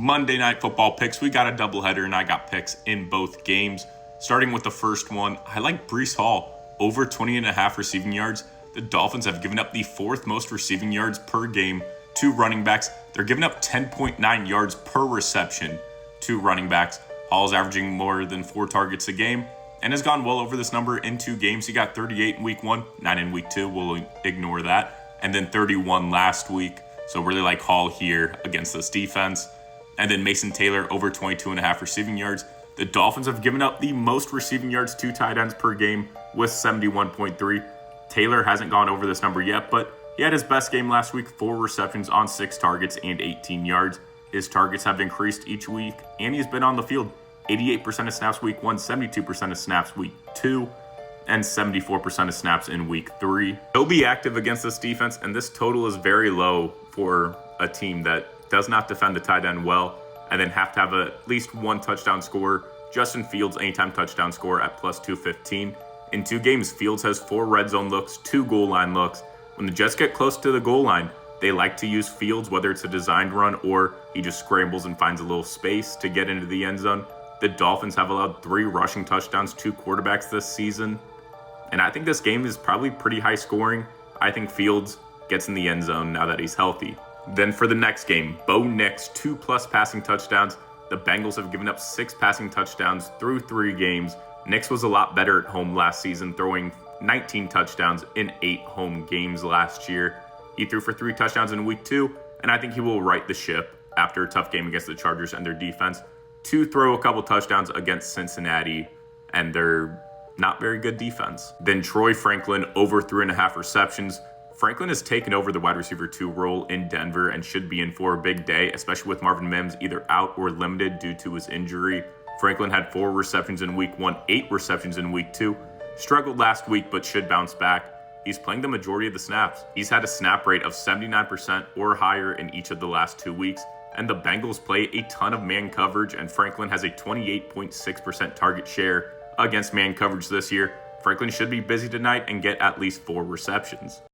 Monday Night Football picks. We got a doubleheader, and I got picks in both games. Starting with the first one, I like Breece Hall, over 20.5 receiving yards. The Dolphins have given up the fourth most receiving yards per game to running backs. They're giving up 10.9 yards per reception to running backs. Hall's averaging more than 4 targets a game and has gone well over this number in 2 games. He got 38 in week 1, 9 in week 2. We'll ignore that. And then 31 last week. So really like Hall here against this defense. And then Mason Taylor over 22.5 receiving yards. The Dolphins have given up the most receiving yards to tight ends per game with 71.3. Taylor hasn't gone over this number yet, but he had his best game last week, 4 receptions on 6 targets and 18 yards. His targets have increased each week, and he's been on the field 88% of snaps week 1, 72% of snaps week 2, and 74% of snaps in week 3. He'll be active against this defense, and this total is very low for a team that does not defend the tight end well and then have to have at least 1 touchdown score. Justin Fields, anytime touchdown score at plus 215. In 2 games, Fields has 4 red zone looks, 2 goal line looks. When the Jets get close to the goal line, they like to use Fields, whether it's a designed run or he just scrambles and finds a little space to get into the end zone. The Dolphins have allowed 3 rushing touchdowns to quarterbacks this season. And I think this game is probably pretty high scoring. I think Fields gets in the end zone now that he's healthy. Then for the next game, Bo Nix, 2+ passing touchdowns. The Bengals have given up 6 passing touchdowns through 3 games. Nix was a lot better at home last season, throwing 19 touchdowns in 8 home games last year. He threw for 3 touchdowns in week 2, and I think he will right the ship after a tough game against the Chargers and their defense to throw a couple touchdowns against Cincinnati and their not very good defense. Then Troy Franklin, over 3.5 receptions. Franklin has taken over the wide receiver 2 role in Denver and should be in for a big day, especially with Marvin Mims either out or limited due to his injury. Franklin had 4 receptions in week 1, 8 receptions in week 2. Struggled last week, but should bounce back. He's playing the majority of the snaps. He's had a snap rate of 79% or higher in each of the last 2 weeks. And the Bengals play a ton of man coverage, and Franklin has a 28.6% target share against man coverage this year. Franklin should be busy tonight and get at least 4 receptions.